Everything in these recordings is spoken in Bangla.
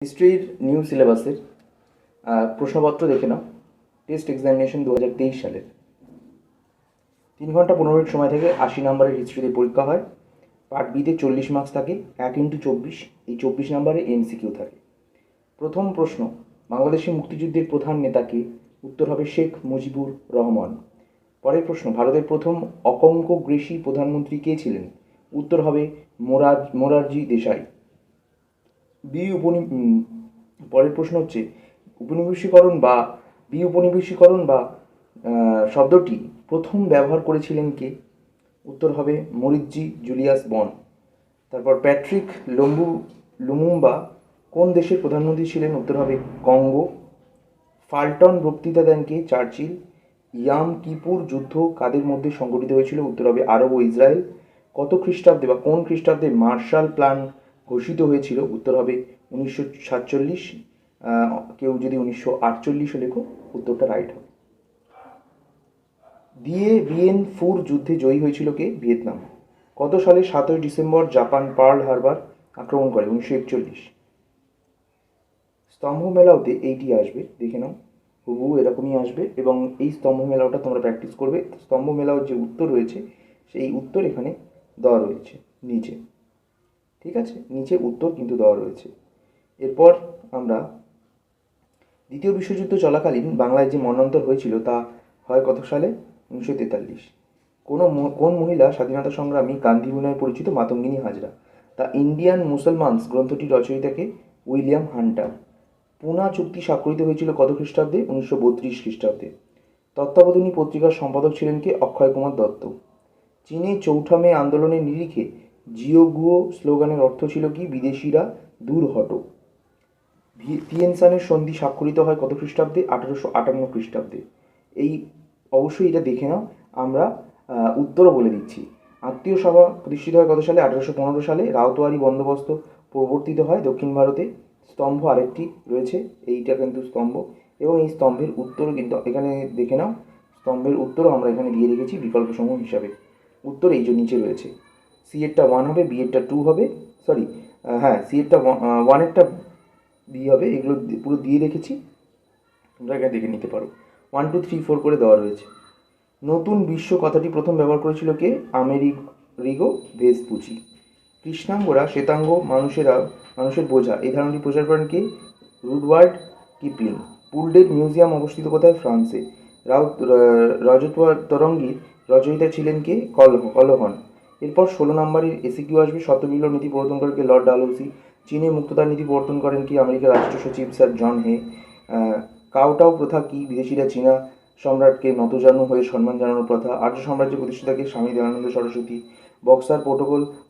হিস্ট্রির নিউ সিলেবাসের প্রশ্নপত্র দেখে নাও। টেস্ট এক্সামিনেশন 2023 সালের 3 ঘন্টা 15 মিনিট সময় থেকে 80 নম্বরের হিস্ট্রিতে পরীক্ষা হয়। পার্ট বিতে 40 মার্কস থাকে, 1x24, এই 24 নম্বরে এমসিকিউ থাকে। প্রথম প্রশ্ন, বাংলাদেশের মুক্তিযুদ্ধের প্রধান নেতাকে? উত্তর হবে শেখ মুজিবুর রহমান। পরের প্রশ্ন, ভারতের প্রথম অকঙ্কগ্রেসী প্রধানমন্ত্রী কে ছিলেন? উত্তর হবে মোরারজি দেশাই। পরের প্রশ্ন হচ্ছে, উপনিবেশীকরণ বা শব্দটি প্রথম ব্যবহার করেছিলেন কে? উত্তর হবে মরিৎজি জুলিয়াস বন। তারপর প্যাট্রিক লুমুম্বা কোন দেশের প্রধানমন্ত্রী ছিলেন? উত্তর হবে কঙ্গো। ফাল্টন বক্তৃতা দেন কে? চার্চিল। ইয়াম কিপুর যুদ্ধ কাদের মধ্যে সংঘটিত হয়েছিল? উত্তর হবে আরব ও ইসরায়েল। কত খ্রিস্টাব্দে বা কোন খ্রিস্টাব্দে মার্শাল প্ল্যান ঘোষিত হয়েছিল? উত্তর হবে 1947। কেউ যদি 1948 লেখো, উত্তরটা রাইট হবে। বিয়েন ফুর যুদ্ধে জয়ী হয়েছিল কে? ভিয়েতনাম। কত সালে 7ই ডিসেম্বর জাপান পার্ল হারবার আক্রমণ করে? 1941। স্তম্ভ মেলাওতে এইটি আসবে, দেখে নাও, হুবহু এরকমই আসবে এবং এই স্তম্ভ মেলাওটা তোমরা প্র্যাকটিস করবে। স্তম্ভ মেলাওর যে উত্তর রয়েছে সেই উত্তর এখানে দেওয়া রয়েছে নিচে, ঠিক আছে? নিচে উত্তর কিন্তু দেওয়া রয়েছে। এরপর আমরা দ্বিতীয় বিশ্বযুদ্ধ চলাকালীন বাংলায় যে মন্বন্তর হয়েছিল তা হয় কত সালে? 1943। কোন মহিলা স্বাধীনতা সংগ্রামী গান্ধী নামে পরিচিত? Matangini Hazra. The Indian Musalmans গ্রন্থটির রচয়িতাকে? William Hunter. পুনা চুক্তি স্বাক্ষরিত হয়েছিল কত খ্রিস্টাব্দে? 1932 খ্রিস্টাব্দে। তত্ত্বাবধানী পত্রিকার সম্পাদক ছিলেন কে? অক্ষয় কুমার দত্ত। চীনে চৌঠা মে আন্দোলনের নিরিখে জিওগুয়ো স্লোগানের অর্থ ছিল কি? বিদেশিরা দূর হটো। ভিয়েনসানের সন্ধি স্বাক্ষরিত হয় কত খ্রিস্টাব্দে? 1858 খ্রিস্টাব্দে। এই অবশ্যই এটা দেখে নাও, আমরা উত্তরও বলে দিচ্ছি। আত্মীয় সভা প্রতিষ্ঠিত হয় কত সালে? 1815 সালে। রাউতোয়ারি বন্দোবস্ত প্রবর্তিত হয় দক্ষিণ ভারতে। স্তম্ভ আরেকটি রয়েছে, এইটা কিন্তু স্তম্ভ, এবং এই স্তম্ভের উত্তরও কিন্তু এখানে দেখে নাও। স্তম্ভের উত্তরও আমরা এখানে দিয়ে রেখেছি বিকল্পসমূহ হিসাবে। উত্তর এই যে নিচে রয়েছে। সি এরটা 1 হবে, বি এরটা 2 হবে, সরি হ্যাঁ, সি এরটা 1 এরটা বি হবে। এগুলো পুরো দিয়ে রেখেছি, তোমরা এখানে দেখে নিতে পারো। 1 2 3 4 করে দেওয়া রয়েছে। নতুন বিশ্ব কথাটি প্রথম ব্যবহার করেছিল কে? Amerigo Vespucci. কৃষ্ণাঙ্গরা শ্বেতাঙ্গ মানুষের বোঝা, এই ধারণাটি প্রচার করেন কে? রুডওয়ার্ড কিপলিং। পুলডের মিউজিয়াম অবস্থিত কোথায়? ফ্রান্সে। রজত তরঙ্গীর রচয়িতা ছিলেন কে? কলহন। এরপর 16 নম্বরের এসিকিউ আসবে। শতবিপ্লব নীতি প্রবর্তন করেন কে? লর্ড ডালহৌসি। চীনে মুক্ততার নীতি প্রবর্তন করেন কি? আমেরিকার রাষ্ট্র সচিব স্যার জন হে। কাউটাও প্রথা কি? বিদেশিরা চীনা সম্রাটকে নতজানু হয়ে সম্মান জানানোর প্রথা। আর্য সাম্রাজ্যের প্রতিষ্ঠাতাকে? স্বামী দয়ানন্দ সরস্বতী। বক্সার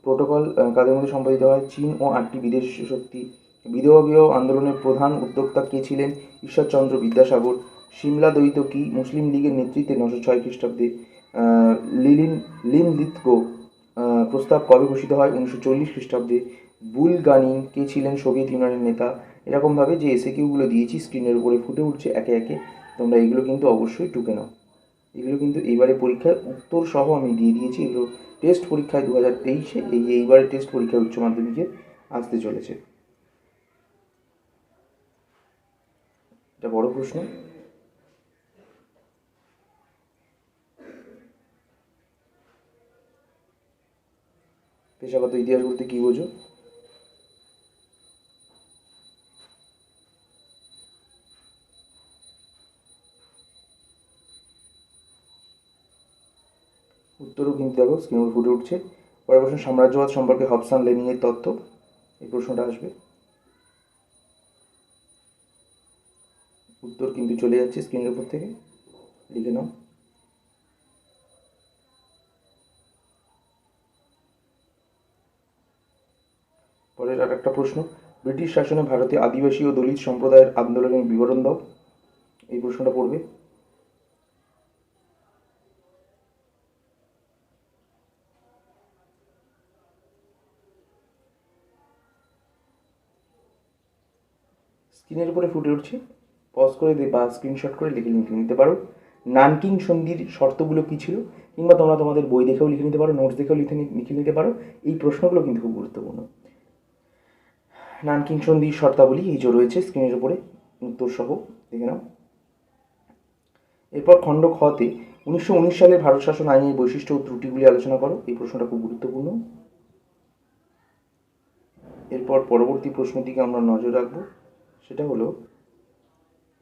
প্রোটোকল কাদের মধ্যে সম্পাদিত হয়? চীন ও 8টি বিদেশ শক্তি। বিধবা আন্দোলনের প্রধান উদ্যোক্তা কে ছিলেন? ঈশ্বরচন্দ্র বিদ্যাসাগর। সিমলা দ্বৈত কি? মুসলিম লীগের নেতৃত্বে 906 খ্রিস্টাব্দে। লিথগো প্রস্তাব কবে ঘোষিত হয়? 1940 খ্রিস্টাব্দে। বুলগানিন কে ছিলেন সোভিয়েত ইউনিয়নের নেতা? এরকমভাবে যে এসএকিউগুলো দিয়েছি স্ক্রিনের উপরে ফুটে উঠছে একে একে, তোমরা এগুলো কিন্তু অবশ্যই টুকে নাও। এগুলো কিন্তু এইবারে পরীক্ষায় উত্তর সহ আমি দিয়ে দিয়েছি। এগুলো টেস্ট পরীক্ষায় 2023-এ এইবারে টেস্ট পরীক্ষায় উচ্চ মাধ্যমিকে আসতে চলেছে। এটা বড় প্রশ্ন। পেশাগত ইতিহাস বলতে কী বোঝো? উত্তরও কিন্তু দেখো স্ক্রিনে ফুটে উঠছে। পরের প্রশ্ন, সাম্রাজ্যবাদ সম্পর্কে হবসান লেনিনের তত্ত্ব, এই প্রশ্নটা আসবে। উত্তর কিন্তু চলে যাচ্ছে স্ক্রিনের উপর থেকে, লিখে নাও। পরের আর একটা প্রশ্ন, ব্রিটিশ শাসনে ভারতে আদিবাসী ও দলিত সম্প্রদায়ের আন্দোলনের বিবরণ দাও, এই প্রশ্নটা পড়বে। স্ক্রিনের উপরে ফুটে উঠছে, পজ করে বা স্ক্রিনশট করে লিখে নিতে পারো। নানকিং সন্ধির শর্তগুলো কী ছিল, কিংবা তোমরা তোমাদের বই দেখেও লিখে নিতে পারো, নোটস দেখেও লিখে নিতে পারো। এই প্রশ্নগুলো কিন্তু খুব গুরুত্বপূর্ণ। নানকিং সন্ধির শর্তাবলী এই যে রয়েছে স্ক্রিনের উপরে উত্তর সহ দেখে নাও। এরপর খণ্ড খতে 1919 সালের ভারত শাসন আইনের বৈশিষ্ট্য ও ত্রুটিগুলি আলোচনা করো। এই প্রশ্নটা খুব গুরুত্বপূর্ণ। এরপর পরবর্তী প্রশ্নটিকে আমরা নজর রাখবো, সেটা হলো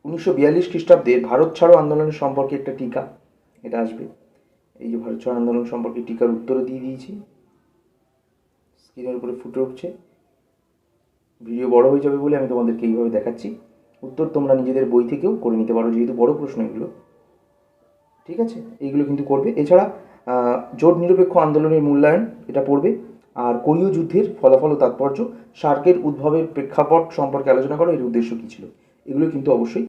1942 খ্রিস্টাব্দে ভারত ছাড়ো আন্দোলনের সম্পর্কে একটা টিকা, এটা আসবে। এই যে ভারত ছাড়ো আন্দোলন সম্পর্কে টিকার উত্তরও দিয়ে দিয়েছি, স্ক্রিনের উপরে ফুটে উঠছে। ভিডিও বড় হয়ে যাবে বলে আমি তোমাদেরকে এইভাবে দেখাচ্ছি। উত্তর তোমরা নিজেদের বই থেকেও করে নিতে পারো, যেহেতু বড় প্রশ্ন এগুলো। ঠিক আছে, এইগুলো কিন্তু করবে। এছাড়া জোট নিরপেক্ষ আন্দোলনের মূল্যায়ন এটা পড়বে। আর কোরীয় যুদ্ধের ফলাফল ও তাৎপর্য, সার্কের উদ্ভবের প্রেক্ষাপট সম্পর্কে আলোচনা করো, এর উদ্দেশ্য কী ছিল, এগুলো কিন্তু অবশ্যই